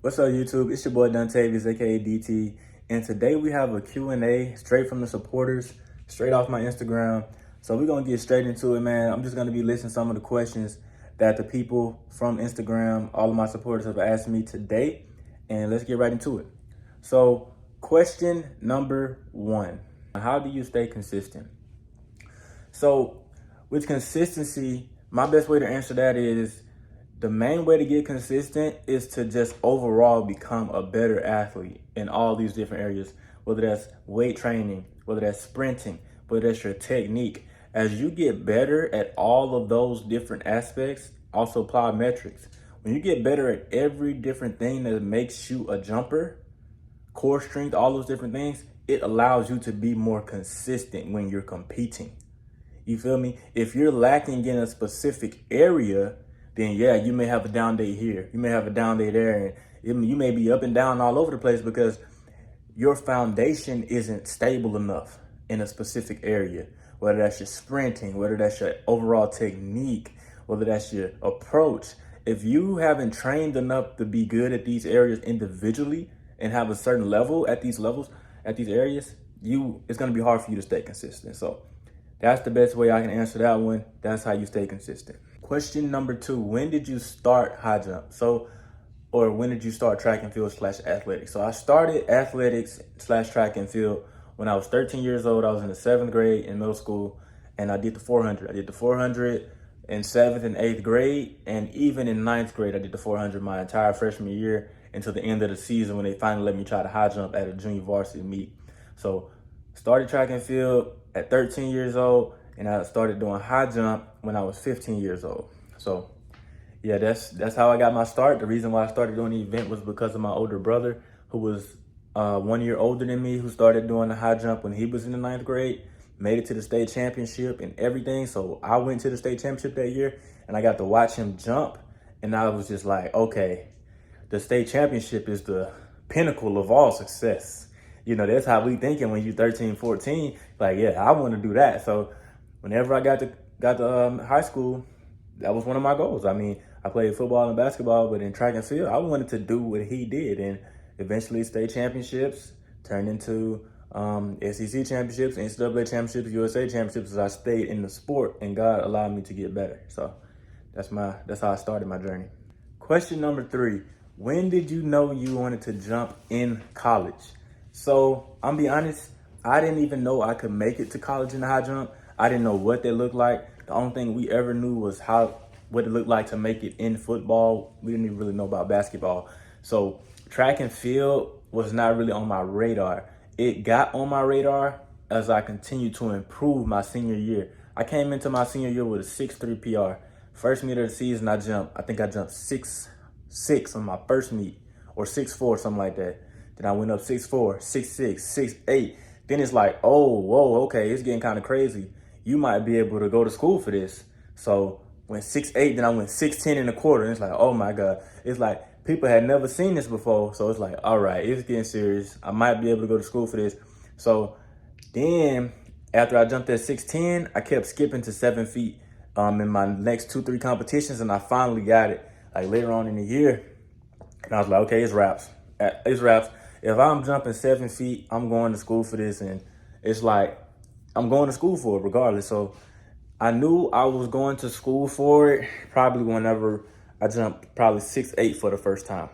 What's up, YouTube? It's your boy Dontavious, aka DT, and today we have a Q&A straight from the supporters, straight off my Instagram. So we're gonna get straight into it, man. I'm just gonna be listing some of the questions that the people from Instagram, all of my supporters, have asked me today, and let's get right into it. So, question number 1: how do you stay consistent? So, with consistency, my best way to answer that is the main way to get consistent is to just overall become a better athlete in all these different areas, whether that's weight training, whether that's sprinting, whether that's your technique. As you get better at all of those different aspects, also apply metrics. When you get better at every different thing that makes you a jumper, core strength, all those different things, it allows you to be more consistent when you're competing. You feel me? If you're lacking in a specific area, then yeah, you may have a down day here. You may have a down day there. And you may be up and down all over the place because your foundation isn't stable enough in a specific area. Whether that's your sprinting, whether that's your overall technique, whether that's your approach. If you haven't trained enough to be good at these areas individually and have a certain level at these levels, at these areas, it's going to be hard for you to stay consistent. So that's the best way I can answer that one. That's how you stay consistent. Question number 2, when did you start high jump? Or when did you start track and field / athletics? So I started athletics / track and field when I was 13 years old. I was in the 7th grade in middle school, and I did the 400. I did the 400 in 7th and 8th grade, and even in 9th grade, I did the 400 my entire freshman year until the end of the season when they finally let me try to high jump at a junior varsity meet. So started track and field at 13 years old, and I started doing high jump when I was 15 years old. So yeah, that's how I got my start. The reason why I started doing the event was because of my older brother, who was 1 year older than me, who started doing the high jump when he was in the 9th grade, made it to the state championship and everything. So I went to the state championship that year, and I got to watch him jump, and I was just like, okay, the state championship is the pinnacle of all success. You know, that's how we thinking when you're 13, 14. Like, yeah, I want to do that. So whenever I got to high school, that was one of my goals. I mean, I played football and basketball, but in track and field, I wanted to do what he did. And eventually state championships turned into SEC championships, NCAA championships, USA championships, as I stayed in the sport, and God allowed me to get better. So that's how I started my journey. Question number 3, when did you know you wanted to jump in college? So I'm be honest, I didn't even know I could make it to college in the high jump. I didn't know what they looked like. The only thing we ever knew was what it looked like to make it in football. We didn't even really know about basketball. So track and field was not really on my radar. It got on my radar as I continued to improve my senior year. I came into my senior year with a 6'3" PR. First meet of the season, I think I jumped 6'6" on my first meet, or 6'4", something like that. Then I went up 6'4", 6'6", 6'8". Then it's like, oh, whoa, okay, it's getting kind of crazy. You might be able to go to school for this. So went 6'8", then I went 6'10" and a quarter. And it's like, oh my God. It's like people had never seen this before. So it's like, all right, it's getting serious. I might be able to go to school for this. So then after I jumped at 6'10", I kept skipping to 7 feet in my next 2-3 competitions. And I finally got it like later on in the year. And I was like, okay, it's wraps. It's wraps. If I'm jumping 7 feet, I'm going to school for this. And it's like, I'm going to school for it regardless. So I knew I was going to school for it probably whenever I jumped probably 6'8" for the first time.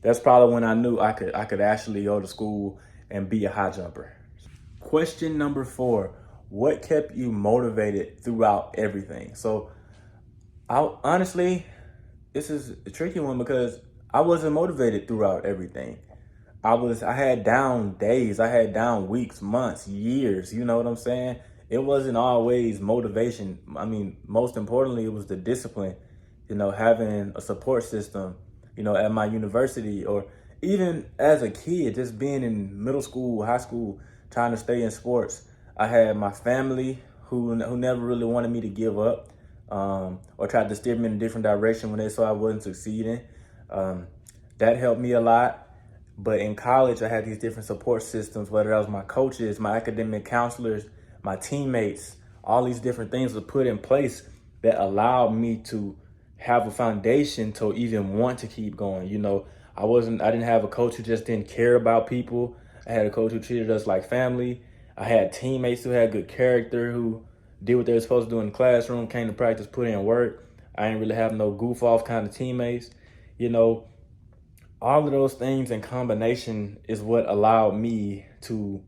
That's probably when I knew I could actually go to school and be a high jumper. Question number 4, what kept you motivated throughout everything? So honestly, this is a tricky one because I wasn't motivated throughout everything. I had down days, I had down weeks, months, years, you know what I'm saying? It wasn't always motivation. I mean, most importantly, it was the discipline, having a support system, at my university, or even as a kid, just being in middle school, high school, trying to stay in sports. I had my family who never really wanted me to give up, or tried to steer me in a different direction when they saw I wasn't succeeding. That helped me a lot. But in college, I had these different support systems, whether that was my coaches, my academic counselors, my teammates, all these different things were put in place that allowed me to have a foundation to even want to keep going. I didn't have a coach who just didn't care about people. I had a coach who treated us like family. I had teammates who had good character, who did what they were supposed to do in the classroom, came to practice, put in work. I didn't really have no goof off kind of teammates. You know, all of those things in combination is what allowed me to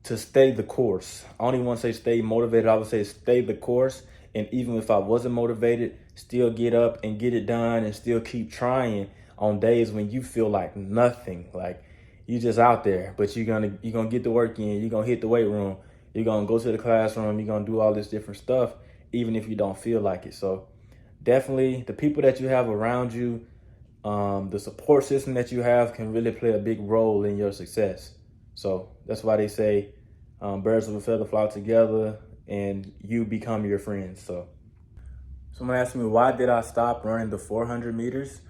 stay the course. I don't even want to say stay motivated. I would say stay the course. And even if I wasn't motivated, still get up and get it done and still keep trying on days when you feel like nothing. Like you just out there, but you're gonna get the work in, you're gonna hit the weight room, you're gonna go to the classroom, you're gonna do all this different stuff, even if you don't feel like it. So definitely the people that you have around you, the support system that you have can really play a big role in your success. So that's why they say birds of a feather flock together and you become your friends. So someone asked me, why did I stop running the 400 meters?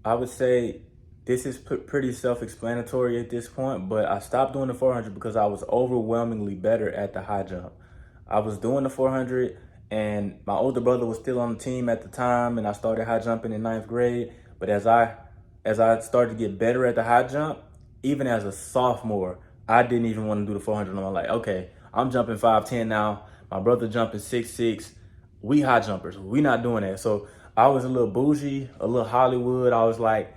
I would say this is pretty self-explanatory at this point, but I stopped doing the 400 because I was overwhelmingly better at the high jump. I was doing the 400 and my older brother was still on the team at the time, and I started high jumping in 9th grade. But as I started to get better at the high jump, even as a sophomore, I didn't even want to do the 400. I'm like, okay, I'm jumping 5'10" now. My brother jumping 6'6". We high jumpers. We not doing that. So I was a little bougie, a little Hollywood. I was like,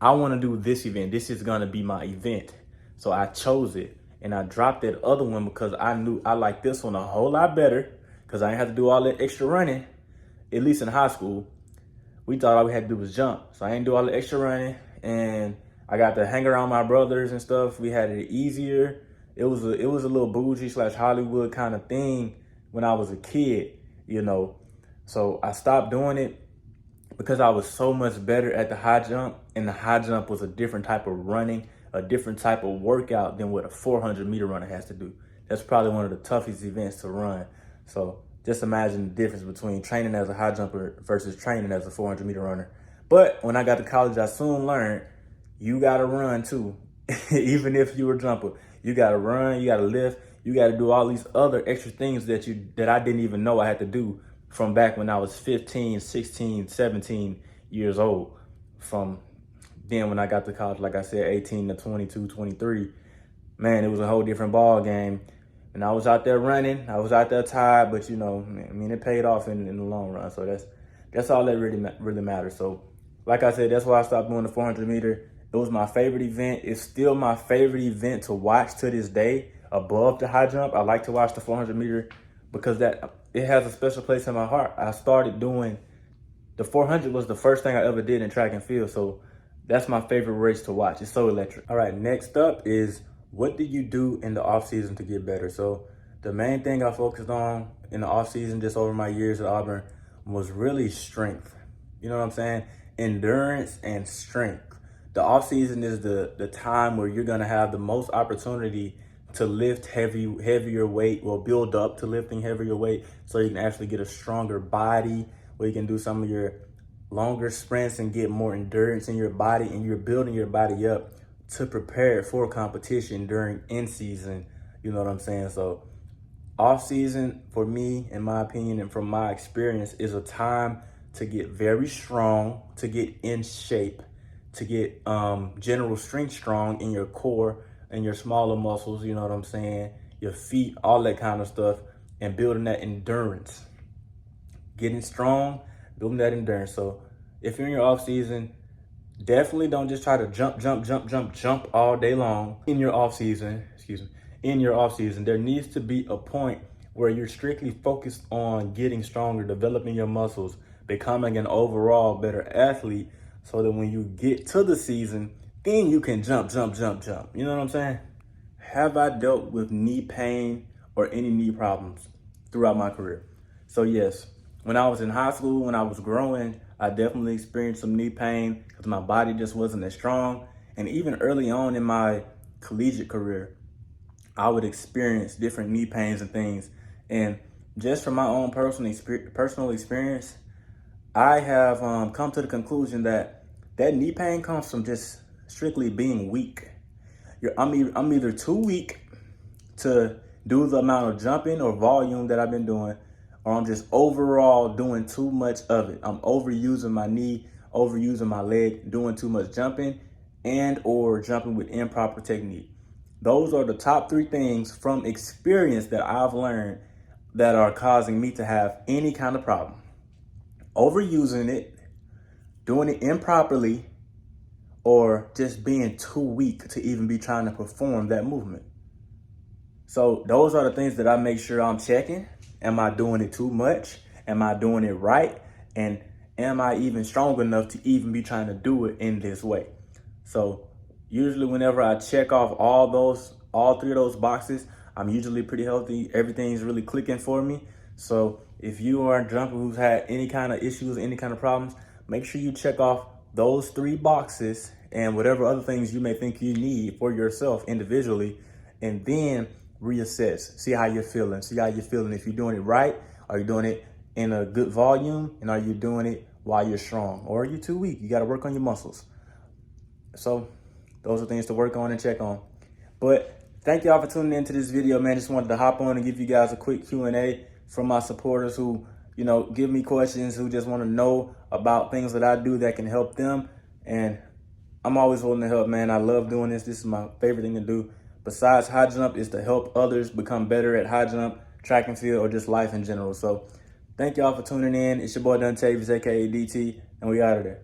I want to do this event. This is going to be my event. So I chose it. And I dropped that other one because I knew I liked this one a whole lot better because I didn't have to do all that extra running, at least in high school. We thought all we had to do was jump. So I didn't do all the extra running. And I got to hang around my brothers and stuff. We had it easier. It was a little bougie / Hollywood kind of thing when I was a kid, you know. So I stopped doing it because I was so much better at the high jump, and the high jump was a different type of running, a different type of workout than what a 400-meter runner has to do. That's probably one of the toughest events to run. So just imagine the difference between training as a high jumper versus training as a 400-meter runner. But when I got to college, I soon learned you got to run too. Even if you were a jumper, you got to run, you got to lift, you got to do all these other extra things that I didn't even know I had to do from back when I was 15, 16, 17 years old. From then when I got to college, like I said, 18 to 22, 23, man, it was a whole different ball game. And I was out there running, I was out there tired, but you know, I mean, it paid off in the long run. So that's all that really matters. So like I said, that's why I stopped doing the 400-meter. It was my favorite event. It's still my favorite event to watch to this day, above the high jump. I like to watch the 400-meter because it has a special place in my heart. I started doing the 400 was the first thing I ever did in track and field. So that's my favorite race to watch. It's so electric. All right, next up is, what do you do in the off season to get better? So the main thing I focused on in the off season, just over my years at Auburn, was really strength. You know what I'm saying? Endurance and strength. The off season is the time where you're gonna have the most opportunity to lift heavier weight, or build up to lifting heavier weight, so you can actually get a stronger body, where you can do some of your longer sprints and get more endurance in your body, and you're building your body up to prepare for competition during in season. You know what I'm saying? So off season, for me, in my opinion, and from my experience, is a time to get very strong, to get in shape, to get general strength strong in your core and your smaller muscles, you know what I'm saying? Your feet, all that kind of stuff, and building that endurance. Getting strong, building that endurance. So if you're in your off season, definitely don't just try to jump all day long in your off season. In your off season, there needs to be a point where you're strictly focused on getting stronger, developing your muscles, becoming an overall better athlete, so that when you get to the season, then you can jump. You know what I'm saying? Have I dealt with knee pain or any knee problems throughout my career? So yes, when I was in high school, when I was growing, I definitely experienced some knee pain because my body just wasn't as strong. And even early on in my collegiate career, I would experience different knee pains and things. And just from my own personal experience, I have come to the conclusion that knee pain comes from just strictly being weak. I'm either too weak to do the amount of jumping or volume that I've been doing, or I'm just overall doing too much of it. I'm overusing my knee, overusing my leg, doing too much jumping, and or jumping with improper technique. Those are the top 3 things from experience that I've learned that are causing me to have any kind of problem. Overusing it, doing it improperly, or just being too weak to even be trying to perform that movement. So those are the things that I make sure I'm checking. Am I doing it too much? Am I doing it right? And am I even strong enough to even be trying to do it in this way? So usually whenever I check off all 3 of those boxes, I'm usually pretty healthy. Everything's really clicking for me. So if you are a jumper who's had any kind of issues, any kind of problems, make sure you check off those 3 boxes and whatever other things you may think you need for yourself individually, and then reassess, see how you're feeling, if you're doing it right, are you doing it in a good volume, and are you doing it while you're strong, or are you too weak? You got to work on your muscles. So those are things to work on and check on. But thank y'all for tuning into this video, man. Just wanted to hop on and give you guys a quick Q&A from my supporters who, give me questions, who just want to know about things that I do that can help them. And I'm always willing to help, man. I love doing this. This is my favorite thing to do. Besides high jump, is to help others become better at high jump, track and field, or just life in general. So thank y'all for tuning in. It's your boy Dontavious, aka DT, and we out of there.